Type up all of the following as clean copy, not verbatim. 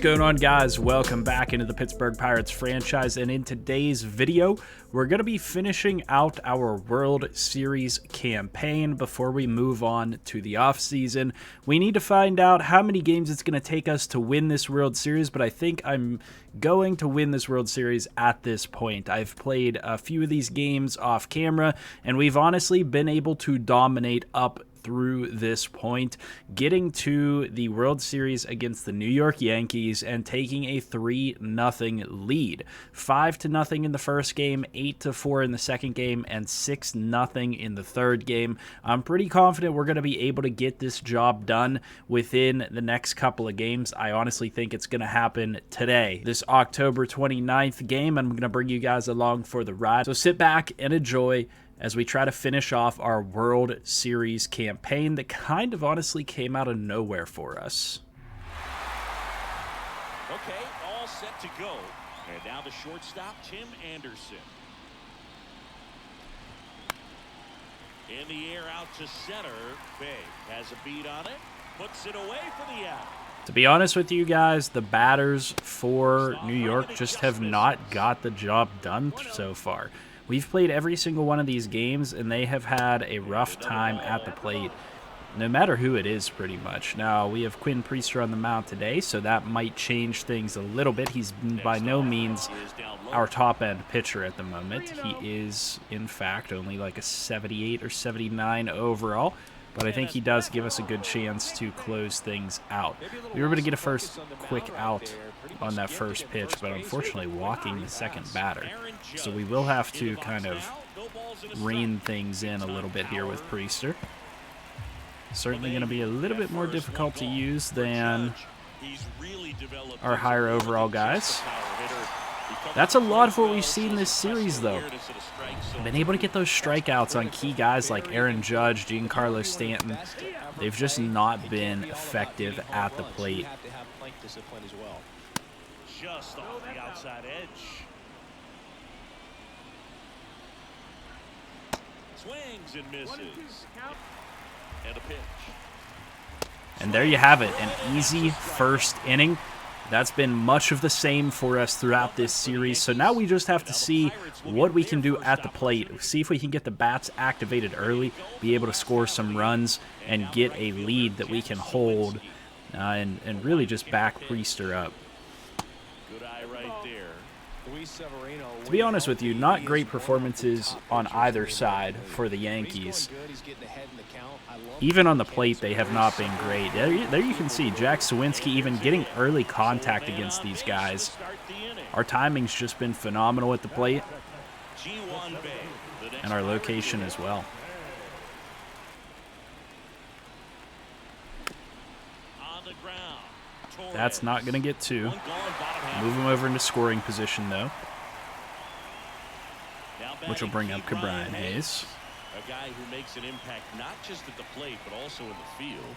going on, guys? Welcome back into the Pittsburgh Pirates franchise, and in today's video we're going to be finishing out our World Series campaign before we move on to the offseason. We need to find out how many games it's going to take us to win this World Series, but I think I'm going to win this World Series at this point. I've played a few of these games off camera, and we've honestly been able to dominate up through this point, getting to the World Series against the New York Yankees and taking a 3-0 lead. 5-0 in the first game, 8-4 in the second game, and 6-0 in the third game. I'm pretty confident we're going to be able to get this job done within the next couple of games. I honestly think it's going to happen today, this October 29th game. I'm going to bring you guys along for the ride. So sit back and enjoy as we try to finish off our World Series campaign that kind of honestly came out of nowhere for us. Okay, all set to go. And now the shortstop, Tim Anderson. In the air out to center. Bay has a beat on it. Puts it away for the out. To be honest with you guys, the batters for New York just have not got the job done so far. We've played every single one of these games, and they have had a rough time at the plate, no matter who it is, pretty much. Now, we have Quinn Priester on the mound today, so that might change things a little bit. He's by no means our top-end pitcher at the moment. He is, in fact, only like a 78 or 79 overall, but I think he does give us a good chance to close things out. We were going to get a first quick out on that first pitch, but unfortunately walking the second batter. So we will have to kind of rein things in a little bit here with Priester. Certainly going to be a little bit more difficult to use than our higher overall guys. That's a lot of what we've seen this series, though. Been able to get those strikeouts on key guys like Aaron Judge, Giancarlo Stanton. They've just not been effective at the plate. Just off the outside edge. Swings and misses. And a pitch. And there you have it, an easy first inning. That's been much of the same for us throughout this series. So now we just have to see what we can do at the plate. See if we can get the bats activated early, be able to score some runs, and get a lead that we can hold and really just back Priester up. Good eye right there. To be honest with you, not great performances on either side for the Yankees. Even on the plate, they have not been great. There you can see Jack Sawinski even getting early contact against these guys. Our timing's just been phenomenal at the plate, and our location as well. That's not going to get two. Move him over into scoring position, though, which will bring up Brian Hayes. A guy who makes an impact not just at the plate, but also in the field.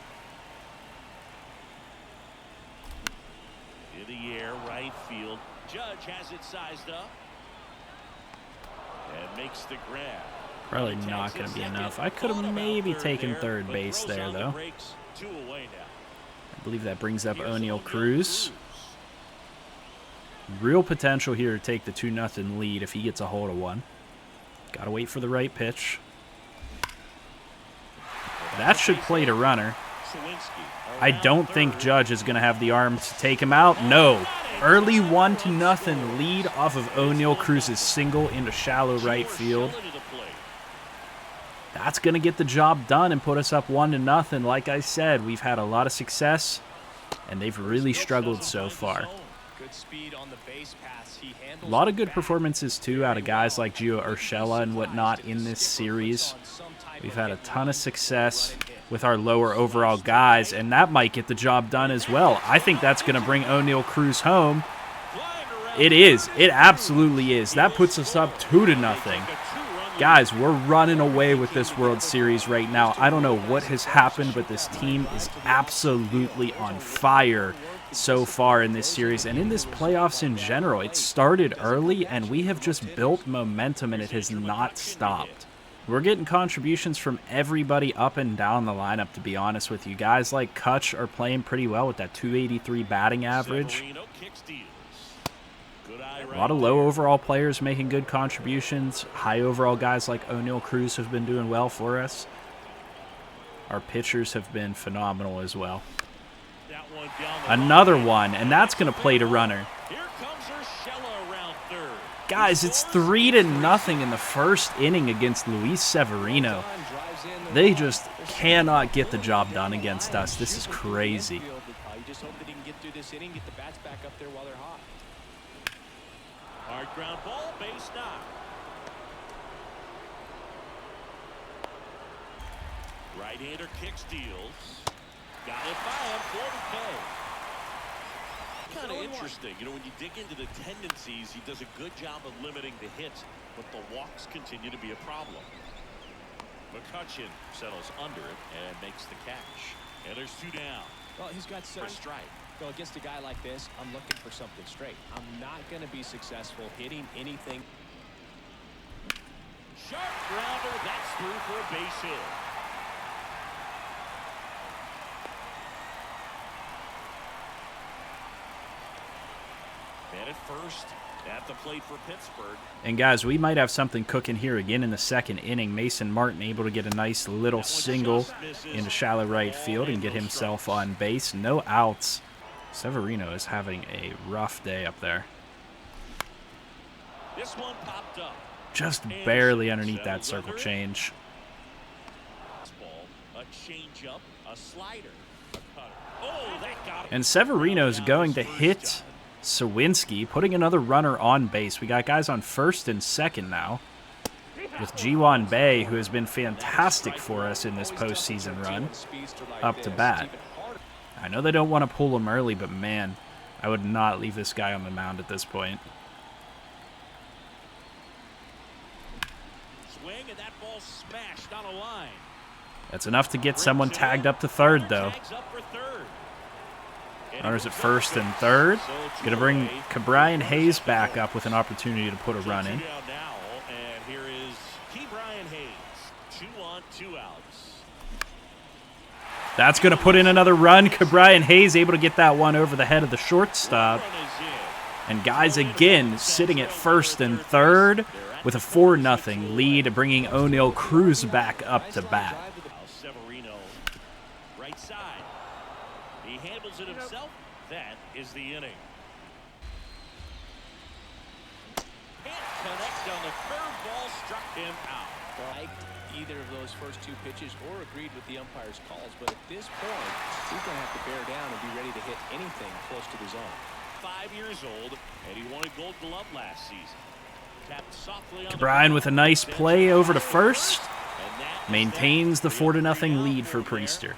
In the air, right field. Judge has it sized up. And makes the grab. Probably not going to be enough. I could have maybe taken third base there, though. I believe that brings up O'Neal Cruz. Real potential here to take the 2-0 lead if he gets a hold of one. Got to wait for the right pitch. That should play to runner. I don't think Judge is going to have the arm to take him out. No. Early 1-0 lead off of O'Neal Cruz's single into shallow right field. That's going to get the job done and put us up 1-0. Like I said, we've had a lot of success, and they've really struggled so far. A lot of good performances, too, out of guys like Gio Urshela and whatnot in this series. We've had a ton of success with our lower overall guys, and that might get the job done as well. I think that's going to bring O'Neal Cruz home. It is. It absolutely is. That puts us up 2-0. Guys, we're running away with this World Series right now. I don't know what has happened, but this team is absolutely on fire so far in this series and in this playoffs in general. It started early, and we have just built momentum, and it has not stopped. We're getting contributions from everybody up and down the lineup, to be honest with you. Guys like Kutch are playing pretty well with that 283 batting average. A lot of low overall players making good contributions. High overall guys like O'Neal Cruz have been doing well for us. Our pitchers have been phenomenal as well. Another one, and that's going to play to runner. Guys, it's 3-0 in the first inning against Luis Severino. They just cannot get the job done against us. This is crazy. Hard ground ball, base knock. Right-hander kick steals. Got it by him, 40K. Kind of interesting. You know, when you dig into the tendencies, he does a good job of limiting the hits, but the walks continue to be a problem. McCutcheon settles under it and makes the catch. And there's 2 down. Well, he's got for a strike. Well, against a guy like this, I'm looking for something straight. I'm not going to be successful hitting anything. Sharp grounder, that's through for a base hit. And at first, at the plate for Pittsburgh. And guys, we might have something cooking here again in the second inning. Mason Martin able to get a nice little single into shallow right field and get himself on base. No outs. Severino is having a rough day up there. This one popped up. Just barely underneath that circle change. A changeup, a slider, a cutter. Oh, that got him. And Severino is going to hit Sawinski, putting another runner on base. We got guys on first and second now, with Ji-Wan Bae, who has been fantastic for us in this postseason run, up to bat. I know they don't want to pull him early, but man, I would not leave this guy on the mound at this point. Swing and that ball smashed on a line. That's enough to get someone tagged up to third, though. Runners at first and third. Going to bring Ke'Bryan Hayes back up with an opportunity to put a run in. And here is Ke'Bryan Hayes. 2 on, 2 outs. That's going to put in another run. Ke'Bryan Hayes able to get that one over the head of the shortstop. And guys again sitting at first and third with a 4-0 lead, bringing O'Neal Cruz back up to bat. Severino, right side. He handles it himself. That is the inning. Can't connect on the curveball, struck him out. Liked either of those first 2 pitches or agreed with the umpire's calls, but at this point, he's going to have to bear down and be ready to hit anything close to the zone. 5 years old, and he won a Gold Glove last season. Tapped softly on Ke'Bryan with a nice play over to first. Maintains the 4-0 lead for Priester.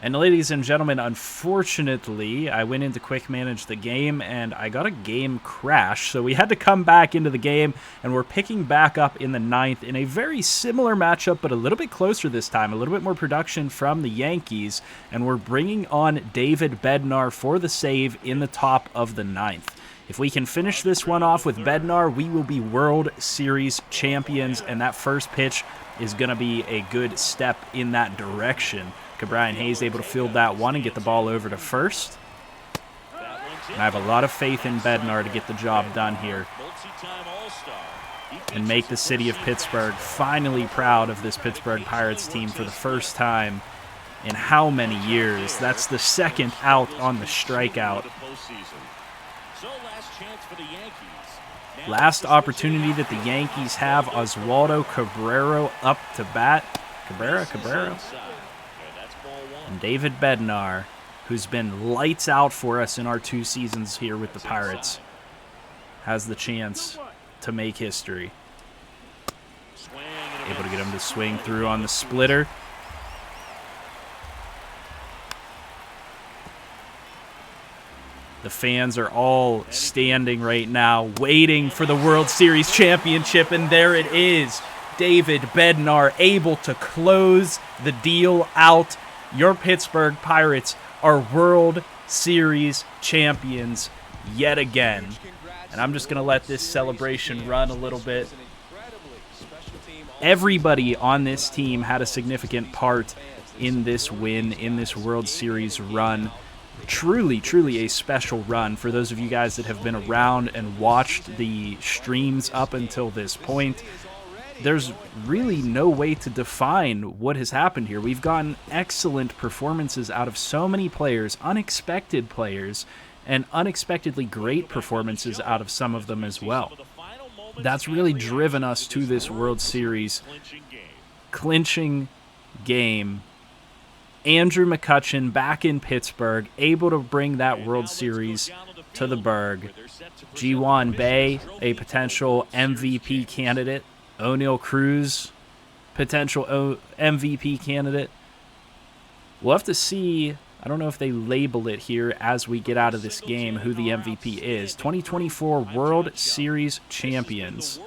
And ladies and gentlemen, unfortunately, I went in to quick manage the game and I got a game crash. So we had to come back into the game and we're picking back up in the 9th in a very similar matchup, but a little bit closer this time. A little bit more production from the Yankees. And we're bringing on David Bednar for the save in the top of the 9th. If we can finish this one off with Bednar, we will be World Series champions, and that first pitch is going to be a good step in that direction. Ke'Bryan Hayes able to field that one and get the ball over to first. And I have a lot of faith in Bednar to get the job done here and make the city of Pittsburgh finally proud of this Pittsburgh Pirates team for the first time in how many years. That's the second out on the strikeout. Last opportunity that the Yankees have, Oswaldo Cabrera up to bat. Cabrera. And David Bednar, who's been lights out for us in our 2 seasons here with the Pirates, has the chance to make history. Able to get him to swing through on the splitter. The fans are all standing right now, waiting for the World Series championship, and there it is. David Bednar able to close the deal out. Your Pittsburgh Pirates are World Series champions yet again. And I'm just going to let this celebration run a little bit. Everybody on this team had a significant part in this win, in this World Series run. Truly, truly a special run for those of you guys that have been around and watched the streams up until this point. There's really no way to define what has happened here. We've gotten excellent performances out of so many players, unexpected players, and unexpectedly great performances out of some of them as well. That's really driven us to this World Series clinching game. Andrew McCutchen back in Pittsburgh, able to bring that World Series to the Berg. Ji-hwan Bae, a potential MVP candidate. O'Neal Cruz, potential MVP candidate. We'll have to see. I don't know if they label it here as we get out of this game who the MVP is. 2024 World Series champions.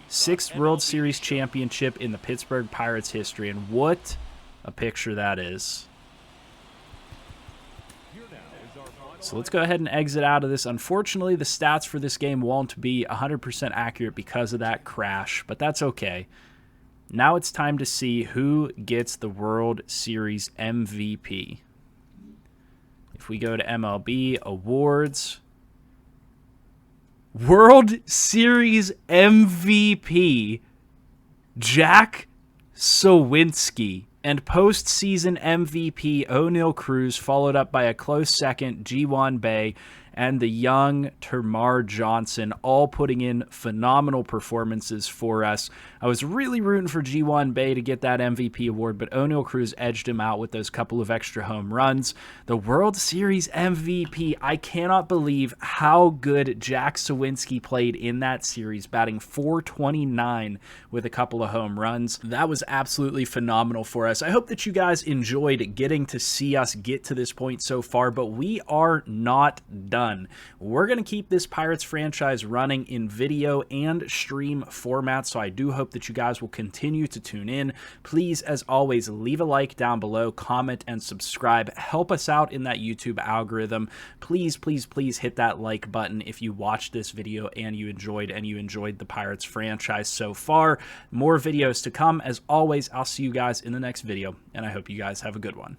6th World Series championship in the Pittsburgh Pirates history. And what a picture that is. So let's go ahead and exit out of this. Unfortunately, the stats for this game won't be 100% accurate because of that crash, but that's okay. Now it's time to see who gets the World Series MVP. If we go to MLB awards, World Series MVP, Jack Sowinski. And postseason MVP O'Neal Cruz, followed up by a close second, Ji-hwan Bae, and the young Termarr Johnson, all putting in phenomenal performances for us. I was really rooting for Ji-hwan Bae to get that MVP award, but O'Neal Cruz edged him out with those couple of extra home runs. The World Series MVP, I cannot believe how good Jack Sowinski played in that series, batting .429 with a couple of home runs. That was absolutely phenomenal for us. I hope that you guys enjoyed getting to see us get to this point so far, but we are not done. We're going to keep this Pirates franchise running in video and stream format, so I do hope that you guys will continue to tune in. Please, as always, leave a like down below, comment, and subscribe. Help us out in that YouTube algorithm. Please, please, please hit that like button if you watched this video and you enjoyed the Pirates franchise so far. More videos to come. As always, I'll see you guys in the next video, and I hope you guys have a good one.